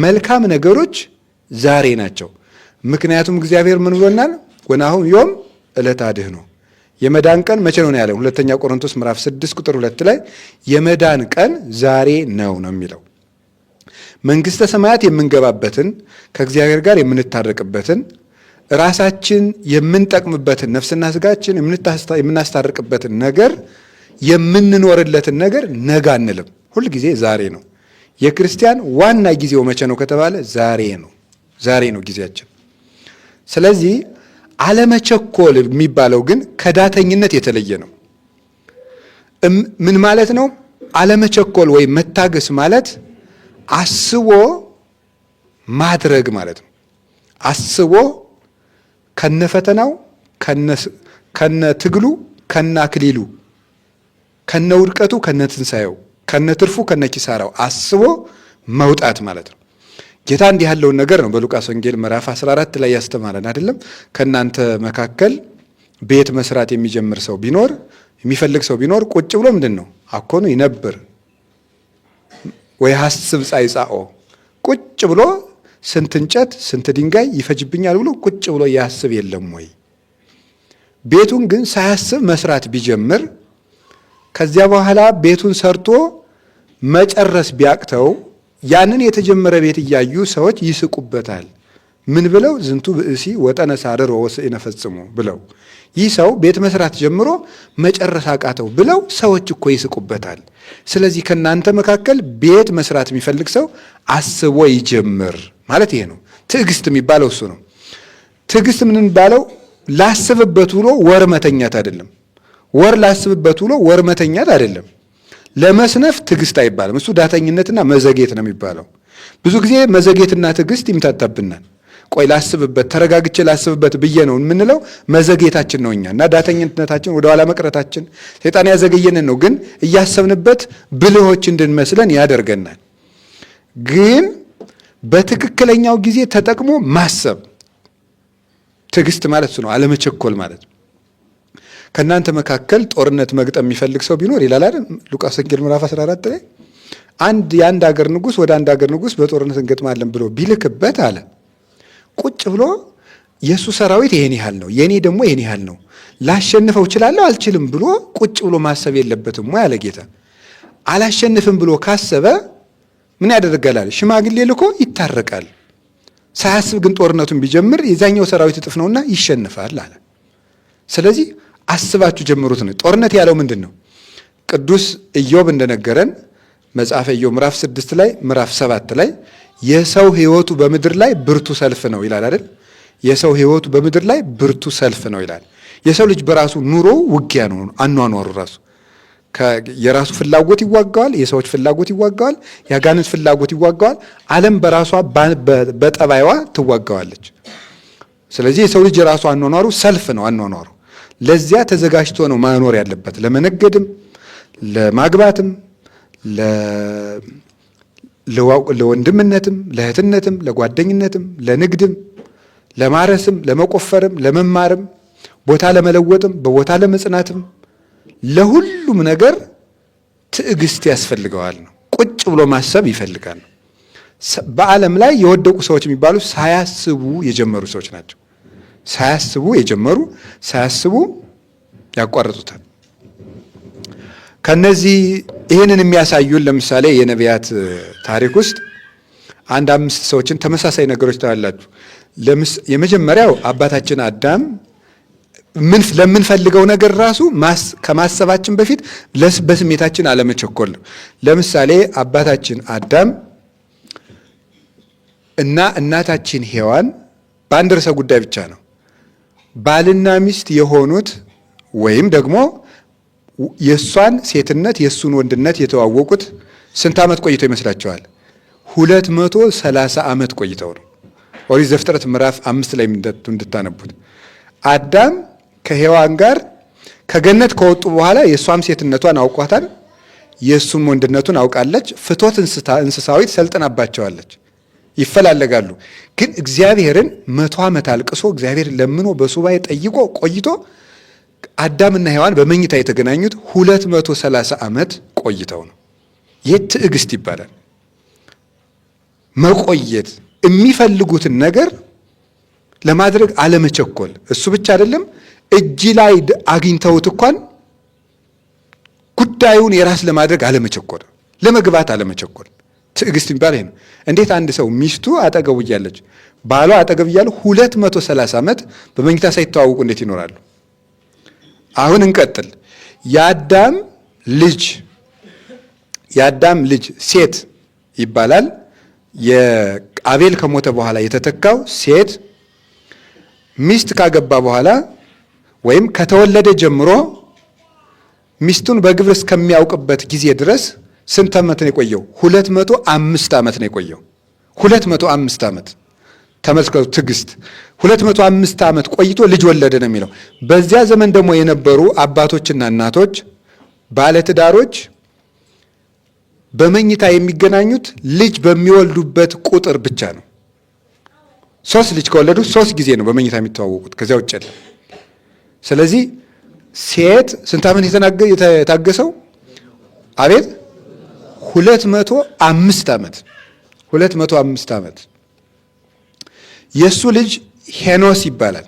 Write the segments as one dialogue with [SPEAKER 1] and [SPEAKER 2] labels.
[SPEAKER 1] መልካም ነገሮች ዛሬ ናቸው። ምክንያቱም እግዚአብሔር ምን ብሎናል? ወናሁ ዮም ዕለተ አድኅኖ የመዳን ቀን መቼ ነው ያለው? ሁለተኛ ቆሮንቶስ ምዕራፍ 6 ቁጥር 2 ላይ የመዳን ቀን ዛሬ ነው የሚለው። መንግስተ ሰማያት የምንገባበትን ከእግዚአብሔር ጋር የምንታረቅበትን ራሳችን የምንጠቅምበትን ነፍስና ስጋችን የምናስታርቅበትን ነገር የምንኖርለትን ነገር ነገ አንልም። ሁል ጊዜ ዛሬ ነው። የክርስቲያን ዋና ጊዜው መቼ ነው ከተባለ ዛሬ ነው። ዛሬ ነው ጊዜያችን። ስለዚህ አለመቸኮል የሚባለው ግን ከዳተኝነት የተለየ ነው። ምን ማለት ነው? አለመቸኮል ወይም መታገስ ማለት አስቦ ማድረግ ማለት ነው። አስቦ ከነፈተናው ከነትግሉ ከነአክሊሉ ከነውድቀቱ ከነትንሳኤው ከነትርፉ ከነኪሳራው አስቦ መውጣት ማለት ነው። ጌታ እንዲህ ያለውን ነገር ነው በሉቃስ ወንጌል ምዕራፍ 14 ላይ ያስተማረን አይደለም? ከናንተ መካከል ቤት መስራት የሚጀምር ሰው ቢኖር የሚፈልግ ሰው ቢኖር ቁጭ ብሎ ምንድነው አኮኑ ይነብር ወይ ሐስብ ጻይጻኦ ቁጭ ብሎ ስንት እንጨት ስንት ድንጋይ ይፈጅብኛል ብሎ ቁጭ ብሎ ያስብ የለም ወይ? ቤቱን ግን ሳያስብ መስራት ቢጀምር ከዚያ በኋላ ቤቱን ሰርቶ መጨረስ ቢያቅተው ያንን የተጀመረ ቤት እያዩ ሰዎች ይስቁበታል። ምን ብለው? ዝንቱ ብእሲ ወጠነ ሳርር ወወስኢነ ፈጽሞ ብለው። ይህ ሰው ቤት መስራት ጀምሮ መጨረስ አቃተው ብለው ሰዎች እኮ ይስቁበታል። ስለዚህ ከናንተ መካከል ቤት መስራት የሚፈልግ ሰው አስቦ ይጀምር ማለት ይሄ ነው። ትዕግስት የሚባለው እሱ ነው። ትዕግስት ምን የሚባለው? ላስብበት ብሎ ወር መተኛት አይደለም። ወር ላስብበት ብሎ ወር መተኛት አይደለም። ለመስነፍ ትዕግስት አይባልም። እሱ ዳተኝነትና መዘጌት ነው የሚባለው። ብዙ ጊዜ መዘጌትና ትዕግስት ይምታታብናል። ቆይ ላስብበት፣ ተረጋግቼ ላስብበት ብዬ ነው የምንለው። መዘጌታችን ነው እኛ እና ዳተኝነታችን ወደኋላ መቅረታችን ሰይጣን ያዘገየንን ነው። ግን እያሰብንበት ብልሆች እንድንመስለን ያደርገናል። ግን በትክክለኛው ጊዜ ተጠቅሞ ማሰብ ትዕግስት ማለት እሱ ነው። አለመቸኮል ማለት ከእናንተ መካከል ጦርነት መግጠም የሚፈልግ ሰው ቢኖር ይላል አይደል? ሉቃስ ወንጌል ምዕራፍ 14 ላይ የአንድ ሀገር ንጉሥ ወደ አንድ ሀገር ንጉሥ በጦርነት እንገጥማለን ብሎ ቢልክበት አለ ቁጭ ብሎ የእሱ ሰራዊት ይሄን ያህል ነው፣ የእኔ ደግሞ ይሄን ያህል ነው፣ ላሸንፈው እችላለሁ አልችልም ብሎ ቁጭ ብሎ ማሰብ የለበትም ወይ አለ ጌታ። አላሸንፍም ብሎ ካሰበ ምን ያደርጋል? ሽማግሌ ልኮ ይታረቃል። ሳያስብ ግን ጦርነቱን ቢጀምር የዛኛው ሰራዊት እጥፍ ነውና ይሸንፋል አለ። ስለዚህ አስባችሁ ጀምሩት ነው። ጦርነት ያለው ምንድን ነው? ቅዱስ ኢዮብ እንደነገረን መጽሐፈ ኢዮብ ምዕራፍ 6 ላይ ምዕራፍ 7 ላይ የሰው ሕይወቱ በምድር ላይ ብርቱ ሰልፍ ነው ይላል አይደል? የሰው ሕይወቱ በምድር ላይ ብርቱ ሰልፍ ነው ይላል። የሰው ልጅ በራሱ ኑሮ ውጊያ ነው። አኗኗሩ ራሱ የራሱ ፍላጎት ይዋጋዋል፣ የሰዎች ፍላጎት ይዋጋዋል፣ የአጋንንት ፍላጎት ይዋጋዋል። ዓለም በራሷ በጠባይዋ ትዋጋዋለች። ስለዚህ የሰው ልጅ የራሱ አኗኗሩ ሰልፍ ነው አኗኗሩ። ለዚያ ተዘጋጅቶ ነው ማኖር ያለበት። ለመነገድም፣ ለማግባትም፣ ለወንድምነትም፣ ለእህትነትም፣ ለጓደኝነትም፣ ለንግድም፣ ለማረስም፣ ለመቆፈርም፣ ለመማርም፣ ቦታ ለመለወጥም፣ በቦታ ለመጽናትም፣ ለሁሉም ነገር ትዕግስት ያስፈልገዋል ነው። ቁጭ ብሎ ማሰብ ይፈልጋል። በዓለም ላይ የወደቁ ሰዎች የሚባሉ ሳያስቡ የጀመሩ ሰዎች ናቸው። ሳያስቡ የጀመሩ ሳያስቡ ያቋርጡታል። ከነዚህ ይህንን የሚያሳዩን ለምሳሌ የነቢያት ታሪክ ውስጥ 5 ሰዎችን ተመሳሳይ ነገሮች ታያላችሁ። የመጀመሪያው አባታችን አዳም ለምንፈልገው ነገር ራሱ ከማሰባችን በፊት በስሜታችን አለመቸኮል ነው። ለምሳሌ አባታችን አዳም እና እናታችን ሔዋን በአንድ ርዕሰ ጉዳይ ብቻ ነው ባልና ሚስት የሆኑት ወይም ደግሞ የእሷን ሴትነት የእሱን ወንድነት የተዋወቁት ስንት ዓመት ቆይተው ይመስላችኋል? 230 ዓመት ቆይተው ነው። ኦሪት ዘፍጥረት ምዕራፍ 5 ላይ እንድታነቡት አዳም ከሔዋን ጋር ከገነት ከወጡ በኋላ የእሷም ሴትነቷን አውቋታል፣ የእሱም ወንድነቱን አውቃለች። ፍቶት እንስሳዊት ሰልጥናባቸዋለች። ይፈላለጋሉ። ግን እግዚአብሔርን 100 ዓመት አልቅሶ እግዚአብሔር ለምኖ በሱባኤ ጠይቆ ቆይቶ አዳምና ሔዋን በመኝታ የተገናኙት 230 ዓመት ቆይተው ነው። ይህ ትዕግስት ይባላል። መቆየት፣ የሚፈልጉትን ነገር ለማድረግ አለመቸኮል። እሱ ብቻ አይደለም፣ እጅ ላይ አግኝተውት እንኳን ጉዳዩን የራስ ለማድረግ አለመቸኮል፣ ለመግባት አለመቸኮል። ትዕግስት የሚባል ይሄ ነው። እንዴት አንድ ሰው ሚስቱ አጠገቡ እያለች ባሏ አጠገብ እያሉ 230 ዓመት በመኝታ ሳይተዋወቁ እንዴት ይኖራሉ? አሁን እንቀጥል። የአዳም ልጅ ሴት ይባላል። የአቤል ከሞተ በኋላ የተተካው ሴት ሚስት ካገባ በኋላ ወይም ከተወለደ ጀምሮ ሚስቱን በግብር እስከሚያውቅበት ጊዜ ድረስ ስንት ዓመት ነው የቆየው? 205 ዓመት ነው የቆየው። 205 ዓመት ተመልከቱ። ትዕግስት 205 ዓመት ቆይቶ ልጅ ወለደ ነው የሚለው። በዚያ ዘመን ደግሞ የነበሩ አባቶችና እናቶች ባለትዳሮች በመኝታ የሚገናኙት ልጅ በሚወልዱበት ቁጥር ብቻ ነው። 3 ልጅ ከወለዱ 3 ጊዜ ነው በመኝታ የሚተዋወቁት፣ ከዚያ ውጭ የለም። ስለዚህ ሴት ስንት ዓመት የታገሰው? አቤት 205 ዓመት 205 ዓመት። የእሱ ልጅ ሄኖስ ይባላል።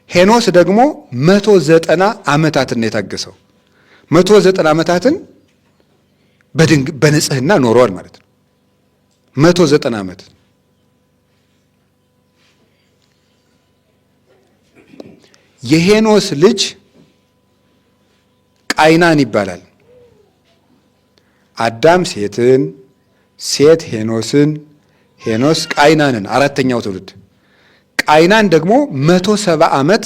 [SPEAKER 1] ሄኖስ ደግሞ 190 ዓመታትን ነው የታገሰው። 190 ዓመታትን በንጽህና ኖሯል ማለት ነው። 190 ዓመት። የሄኖስ ልጅ ቃይናን ይባላል። አዳም ሴትን፣ ሴት ሄኖስን፣ ሄኖስ ቃይናንን፣ አራተኛው ትውልድ። ቃይናን ደግሞ 170 ዓመት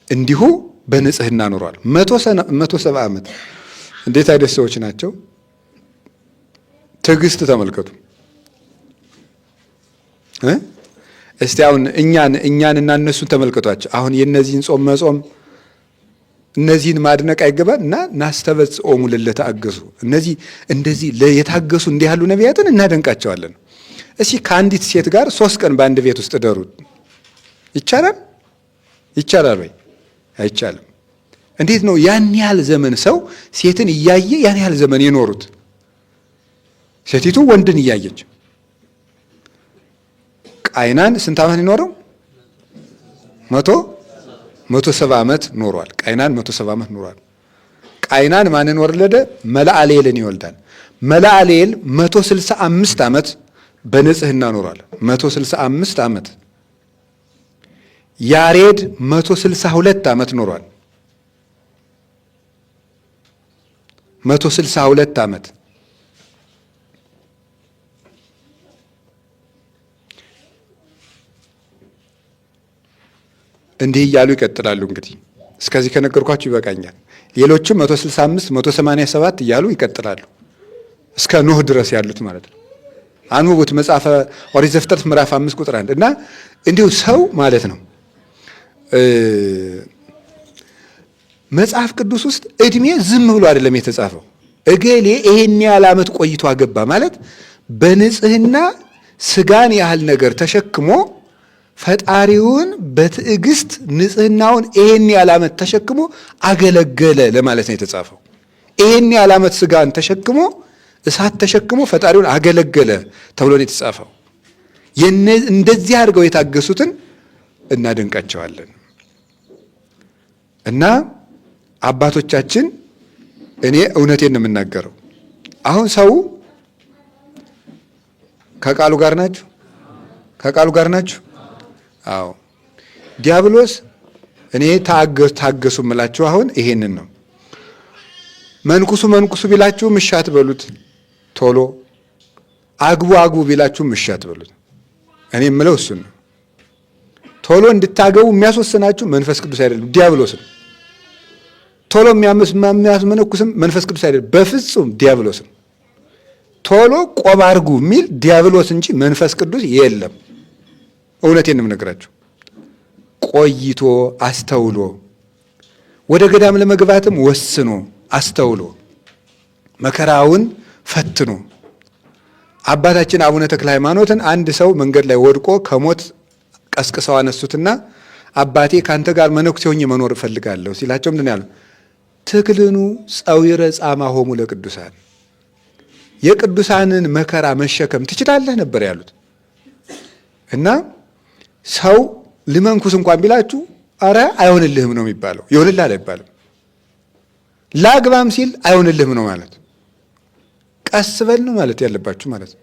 [SPEAKER 1] እንዲሁ በንጽህና ኖሯል። 170 ዓመት። እንዴት አይነት ሰዎች ናቸው! ትዕግስት ተመልከቱ። እስቲ አሁን እኛንና እነሱን ተመልከቷቸው። አሁን የነዚህን ጾም መጾም እነዚህን ማድነቅ አይገባል? እና ናስተበጽኦሙ ለለተአገሱ፣ እነዚህ እንደዚህ የታገሱ እንዲህ ያሉ ነቢያትን እናደንቃቸዋለን። እስኪ ከአንዲት ሴት ጋር 3 ቀን በአንድ ቤት ውስጥ እደሩ። ይቻላል? ይቻላል ወይ? አይቻልም። እንዴት ነው ያን ያህል ዘመን ሰው ሴትን እያየ ያን ያህል ዘመን የኖሩት? ሴቲቱ ወንድን እያየች። ቃይናን ስንት ዓመት የኖረው? 170 ዓመት ኖሯል። ቃይናን 170 ዓመት ኖሯል። ቃይናን ማንን ወለደ? መላአሌልን ይወልዳል። መላአሌል 165 ዓመት በንጽህና ኖሯል። 165 ዓመት። ያሬድ 162 ዓመት ኖሯል። 162 ዓመት። እንዲህ እያሉ ይቀጥላሉ። እንግዲህ እስከዚህ ከነገርኳችሁ ይበቃኛል። ሌሎችም 165 187 እያሉ ይቀጥላሉ እስከ ኖህ ድረስ ያሉት ማለት ነው። አንብቡት መጽሐፈ ኦሪት ዘፍጥረት ምዕራፍ 5 ቁጥር 1 እና እንዲሁ ሰው ማለት ነው መጽሐፍ ቅዱስ ውስጥ እድሜ ዝም ብሎ አይደለም የተጻፈው። እገሌ ይሄን ያህል ዓመት ቆይቶ አገባ ማለት በንጽህና ስጋን ያህል ነገር ተሸክሞ ፈጣሪውን በትዕግስት ንጽህናውን ይሄን ያህል ዓመት ተሸክሞ አገለገለ ለማለት ነው የተጻፈው። ይሄን ያህል ዓመት ስጋን ተሸክሞ እሳት ተሸክሞ ፈጣሪውን አገለገለ ተብሎ ነው የተጻፈው። እንደዚህ አድርገው የታገሱትን እናደንቃቸዋለን። እና አባቶቻችን እኔ እውነቴን ነው የምናገረው። አሁን ሰው ከቃሉ ጋር ናችሁ? ከቃሉ ጋር ናችሁ? አዎ። ዲያብሎስ እኔ ታገሱ እምላችሁ አሁን ይሄንን ነው። መንኩሱ ቢላችሁ እሺ አትበሉት ቶሎ። አግቡ ቢላችሁ እሺ አትበሉት። እኔ የምለው እሱን ነው። ቶሎ እንድታገቡ የሚያስወስናችሁ መንፈስ ቅዱስ አይደለም፣ ዲያብሎስ ነው። ቶሎ የሚያስመነኩስም መንፈስ ቅዱስ አይደለም፣ በፍጹም ዲያብሎስ ነው። ቶሎ ቆብ አድርጉ የሚል ዲያብሎስ እንጂ መንፈስ ቅዱስ የለም። እውነቴን ነው የምነግራችሁ። ቆይቶ አስተውሎ ወደ ገዳም ለመግባትም ወስኖ አስተውሎ መከራውን ፈትኖ አባታችን አቡነ ተክለ ሃይማኖትን አንድ ሰው መንገድ ላይ ወድቆ ከሞት ቀስቅሰው አነሱትና አባቴ ካንተ ጋር መነኩሴ ሆኜ መኖር እፈልጋለሁ ሲላቸው ምንድን ያለው? ትክልኑ ጸዊረ ጻማ ሆሙ ለቅዱሳን፣ የቅዱሳንን መከራ መሸከም ትችላለህ ነበር ያሉት። እና ሰው ልመንኩስ እንኳን ቢላችሁ አረ አይሆንልህም ነው የሚባለው። ይሆንልሃል አይባልም። ላግባም ሲል አይሆንልህም ነው ማለት። ቀስ በል ነው ማለት ያለባችሁ ማለት ነው።